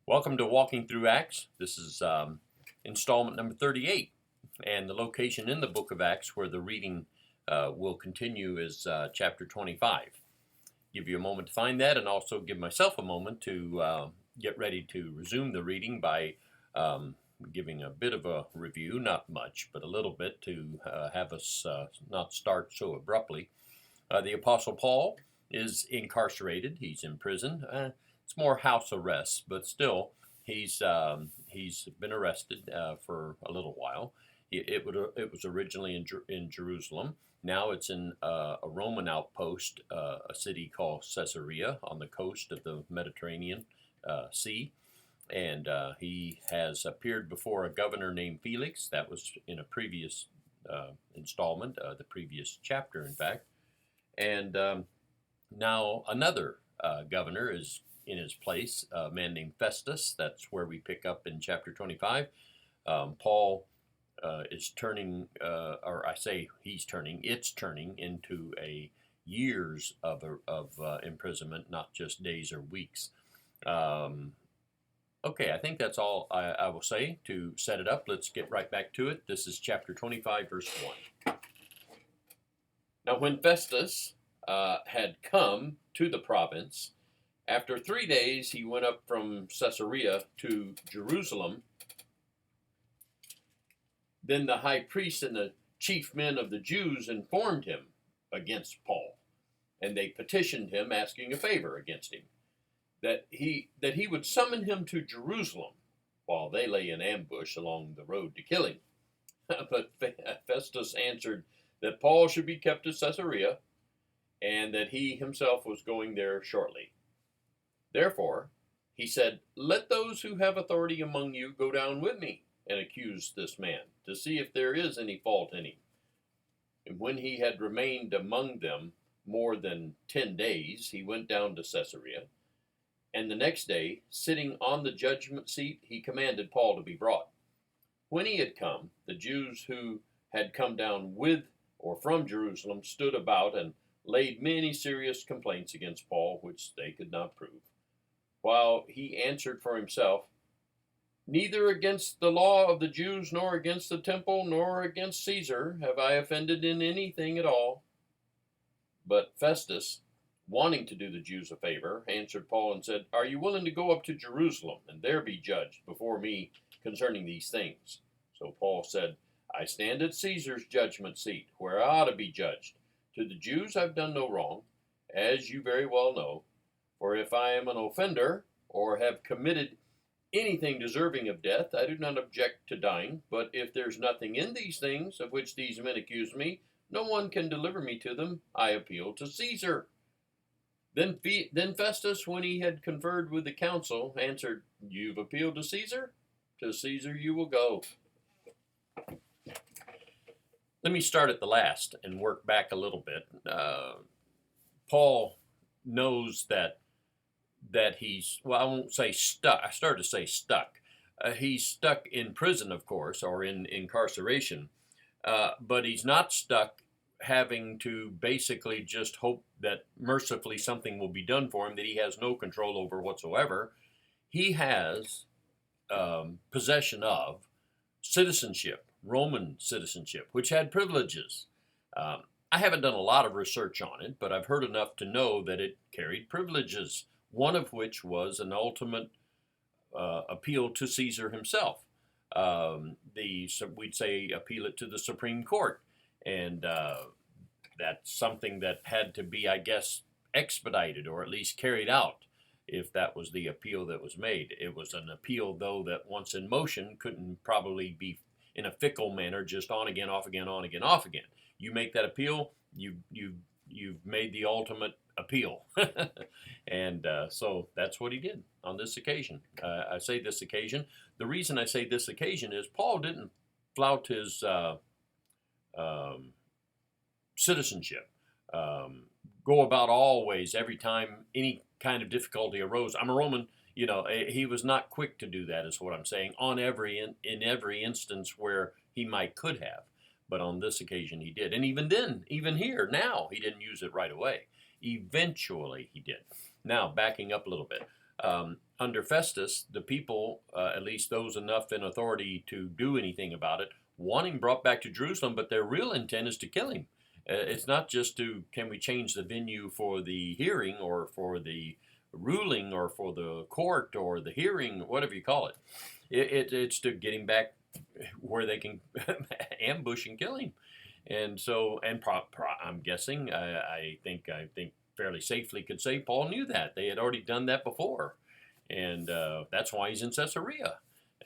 Welcome to Walking Through Acts. This is installment number 38, and the location in the book of Acts where the reading will continue is chapter 25. Give you a moment to find that, and also give myself a moment to get ready to resume the reading by giving a bit of a review, not much, but a little bit to have us not start so abruptly. The Apostle Paul is incarcerated. He's in prison. It's more house arrest, but still, he's been arrested for a little while. It was originally in Jerusalem. Now it's in a Roman outpost, a city called Caesarea on the coast of the Mediterranean Sea. And he has appeared before a governor named Felix. That was in a previous installment, the previous chapter, in fact. And now another governor is in his place, a man named Festus. That's where we pick up in chapter 25. Paul is turning, or I say he's turning, it's turning into a years of imprisonment, not just days or weeks. Okay, I think that's all I will say to set it up. Let's get right back to it. This is chapter 25, verse 1. Now when Festus had come to the province, after 3 days he went up from Caesarea to Jerusalem. Then the high priest and the chief men of the Jews informed him against Paul, and they petitioned him, asking a favor against him, that he would summon him to Jerusalem while they lay in ambush along the road to kill him. But Festus answered that Paul should be kept at Caesarea, and that he himself was going there shortly. Therefore, he said, "Let those who have authority among you go down with me and accuse this man, to see if there is any fault in him." And when he had remained among them more than 10 days, he went down to Caesarea. And the next day, sitting on the judgment seat, he commanded Paul to be brought. When he had come, the Jews who had come down with or from Jerusalem stood about and laid many serious complaints against Paul, which they could not prove. While he answered for himself, "Neither against the law of the Jews, nor against the temple, nor against Caesar have I offended in anything at all." But Festus, wanting to do the Jews a favor, answered Paul and said, "Are you willing to go up to Jerusalem and there be judged before me concerning these things?" So Paul said, "I stand at Caesar's judgment seat, where I ought to be judged. To the Jews I've done no wrong, as you very well know. For if I am an offender, or have committed anything deserving of death, I do not object to dying. But if there's nothing in these things of which these men accuse me, no one can deliver me to them. I appeal to Caesar." Then Festus, when he had conferred with the council, answered, "You've appealed to Caesar? To Caesar you will go." Let me start at the last and work back a little bit. Paul knows that he's, well, I won't say stuck. I started to say stuck. He's stuck in prison, of course, or in incarceration, but he's not stuck having to basically just hope that mercifully something will be done for him that he has no control over whatsoever. He has possession of citizenship, Roman citizenship, which had privileges. I haven't done a lot of research on it, but I've heard enough to know that it carried privileges, one of which was an ultimate appeal to Caesar himself. We'd say appeal it to the Supreme Court. And that's something that had to be, I guess, expedited or at least carried out if that was the appeal that was made. It was an appeal, though, that once in motion couldn't probably be in a fickle manner, just on again, off again, on again, off again. You make that appeal, you've made the ultimate appeal. And so that's what he did on this occasion. I say this occasion. The reason I say this occasion is Paul didn't flout his citizenship. Go about always, every time any kind of difficulty arose, "I'm a Roman." You know, he was not quick to do that, is what I'm saying, in every instance where he could have. But on this occasion he did. And even then, even here, now, he didn't use it right away. Eventually he did. Now, backing up a little bit. Under Festus, the people, at least those enough in authority to do anything about it, want him brought back to Jerusalem, but their real intent is to kill him. It's not just to, can we change the venue for the hearing or for the ruling or for the court or the hearing, whatever you call it. It's to get him back where they can ambush and kill him. And so, I'm guessing, I think fairly safely could say Paul knew that. They had already done that before. And that's why he's in Caesarea.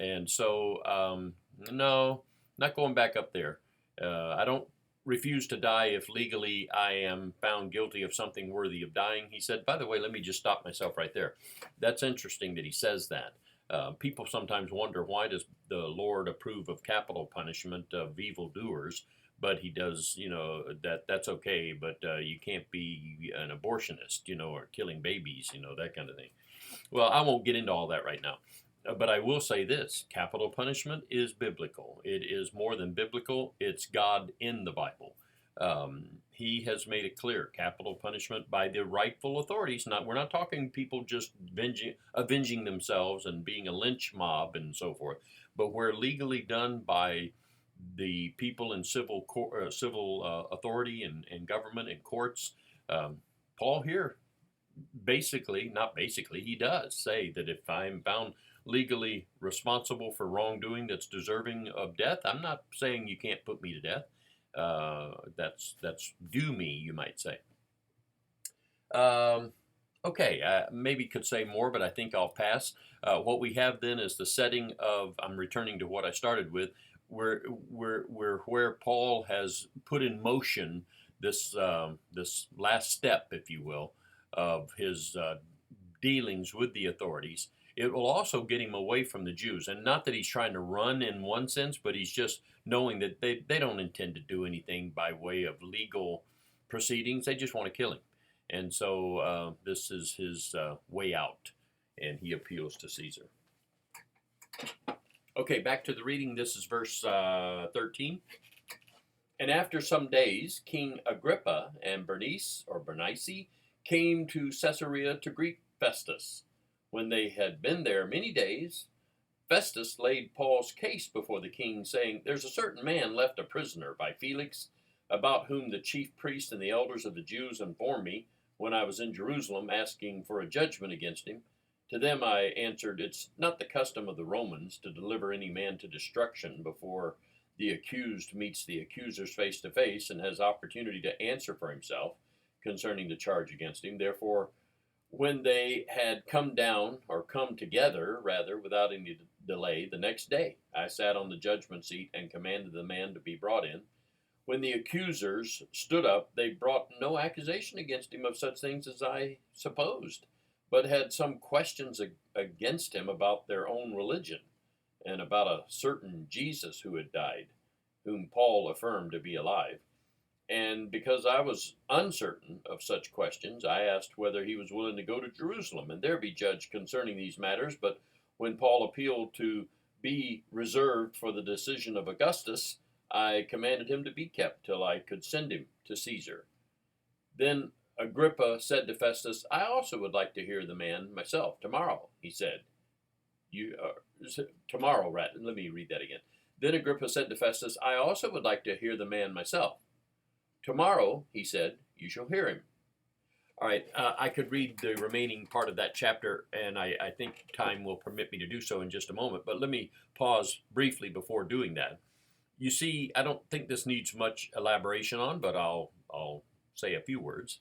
And so, no, not going back up there. I don't refuse to die if legally I am found guilty of something worthy of dying. He said, by the way, let me just stop myself right there. That's interesting that he says that. People sometimes wonder, why does the Lord approve of capital punishment of evildoers? But he does, that's okay, but you can't be an abortionist, or killing babies, that kind of thing. Well, I won't get into all that right now. But I will say this, capital punishment is biblical. It is more than biblical. It's God in the Bible. He has made it clear, capital punishment by the rightful authorities. We're not talking people just avenging themselves and being a lynch mob and so forth, but where legally done by the people in civil authority and government and courts. Paul here he does say that if I'm found legally responsible for wrongdoing that's deserving of death, I'm not saying you can't put me to death. That's due me, you might say. Okay, maybe could say more, but I think I'll pass. What we have then is the setting of, I'm returning to what I started with, where Paul has put in motion this last step, if you will, of his dealings with the authorities. It will also get him away from the Jews, and not that he's trying to run in one sense, but he's just knowing that they don't intend to do anything by way of legal proceedings. They just want to kill him, and so this is his way out, and he appeals to Caesar. Okay, back to the reading. This is verse 13. And after some days, King Agrippa and Bernice came to Caesarea to greet Festus. When they had been there many days, Festus laid Paul's case before the king, saying, "There's a certain man left a prisoner by Felix, about whom the chief priests and the elders of the Jews informed me when I was in Jerusalem, asking for a judgment against him. To them I answered, it's not the custom of the Romans to deliver any man to destruction before the accused meets the accusers face to face and has opportunity to answer for himself concerning the charge against him. Therefore, when they had come together, without any delay, the next day, I sat on the judgment seat and commanded the man to be brought in. When the accusers stood up, they brought no accusation against him of such things as I supposed, but had some questions against him about their own religion and about a certain Jesus who had died, whom Paul affirmed to be alive. And because I was uncertain of such questions, I asked whether he was willing to go to Jerusalem and there be judged concerning these matters. But when Paul appealed to be reserved for the decision of Augustus, I commanded him to be kept till I could send him to Caesar. Then Agrippa said to Festus, I also would like to hear the man myself tomorrow, he said. Tomorrow, let me read that again. Then Agrippa said to Festus, I also would like to hear the man myself. Tomorrow, he said, you shall hear him. All right, I could read the remaining part of that chapter, and I think time will permit me to do so in just a moment, but let me pause briefly before doing that. You see, I don't think this needs much elaboration on, but I'll say a few words.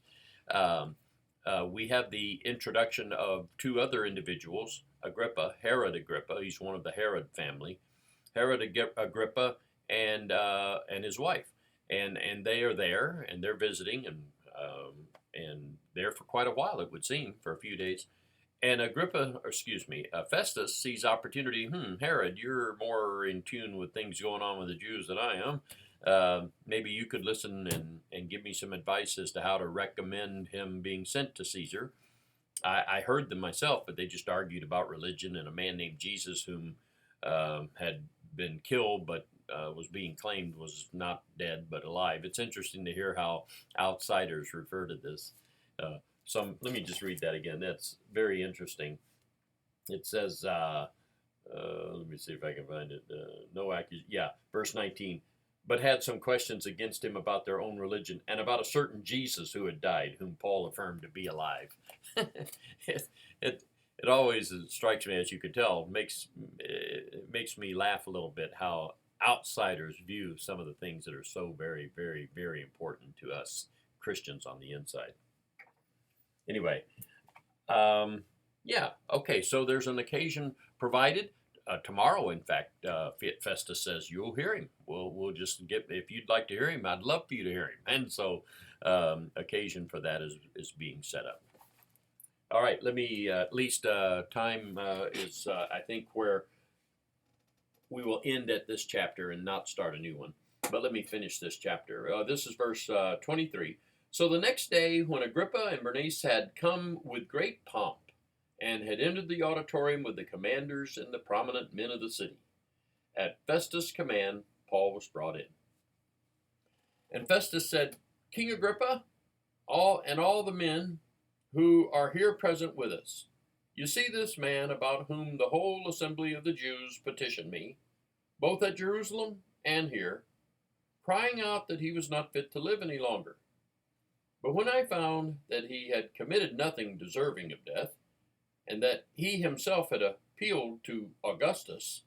We have the introduction of two other individuals, Agrippa, Herod Agrippa, he's one of the Herod family, Herod Agrippa and his wife. And they are there, and they're visiting, and there for quite a while, it would seem, for a few days. And Festus sees opportunity. Herod, you're more in tune with things going on with the Jews than I am. Maybe you could listen and give me some advice as to how to recommend him being sent to Caesar. I heard them myself, but they just argued about religion and a man named Jesus whom had been killed, but was being claimed was not dead but alive. It's interesting to hear how outsiders refer to this. Let me just read that again. That's very interesting. It says, let me see if I can find it. No accusation. Yeah, verse 19. But had some questions against him about their own religion and about a certain Jesus who had died, whom Paul affirmed to be alive. it, it, it always strikes me, as you can tell, it makes me laugh a little bit how outsiders view some of the things that are so very, very, very important to us Christians on the inside. Anyway, yeah, okay, so there's an occasion provided. Tomorrow, in fact, Festus says you'll hear him. We'll just get, if you'd like to hear him, I'd love for you to hear him. And so, occasion for that is being set up. All right, let me at least time is I think where we will end at this chapter and not start a new one. But let me finish this chapter. This is verse 23. So the next day, when Agrippa and Bernice had come with great pomp, and had entered the auditorium with the commanders and the prominent men of the city, at Festus' command, Paul was brought in. And Festus said, King Agrippa, all the men who are here present with us, you see this man about whom the whole assembly of the Jews petitioned me, both at Jerusalem and here, crying out that he was not fit to live any longer. But when I found that he had committed nothing deserving of death, and that he himself had appealed to Augustus,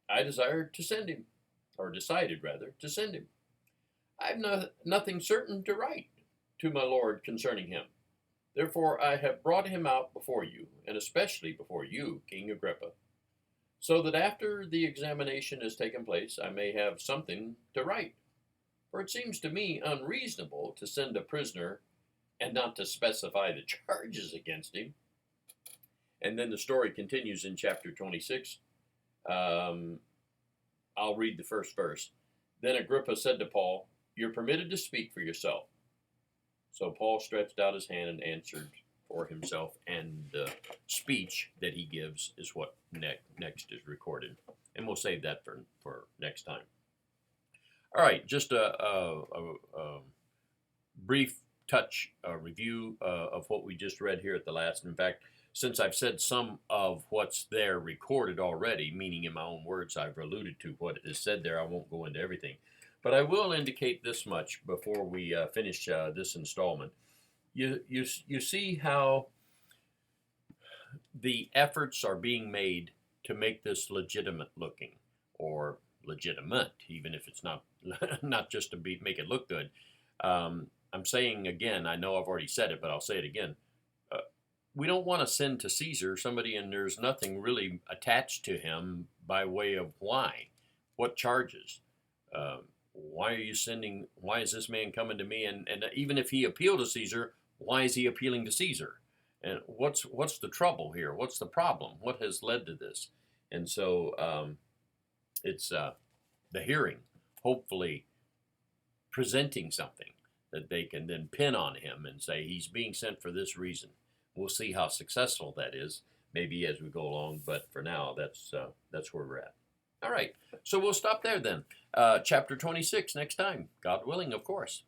I decided to send him. I have nothing certain to write to my lord concerning him. Therefore I have brought him out before you, and especially before you, King Agrippa, so that after the examination has taken place, I may have something to write. For it seems to me unreasonable to send a prisoner and not to specify the charges against him. And then the story continues in chapter 26. I'll read the first verse. Then Agrippa said to Paul, you're permitted to speak for yourself. So Paul stretched out his hand and answered for himself, and the speech that he gives is what next is recorded. And we'll save that for next time. All right, just a brief review of what we just read here at the last. In fact, since I've said some of what's there recorded already, meaning in my own words, I've alluded to what is said there. I won't go into everything. But I will indicate this much before we finish this installment. You see how the efforts are being made to make this legitimate looking, or legitimate, even if it's not not just to make it look good. I'm saying again, I know I've already said it, but I'll say it again. We don't want to send to Caesar somebody and there's nothing really attached to him by way of why, what charges, why is this man coming to me? And even if he appealed to Caesar, why is he appealing to Caesar? And what's the trouble here? What's the problem? What has led to this? And so it's the hearing, hopefully presenting something that they can then pin on him and say he's being sent for this reason. We'll see how successful that is, maybe as we go along, but for now, that's where we're at. All right, so we'll stop there then. Chapter 26 next time, God willing, of course.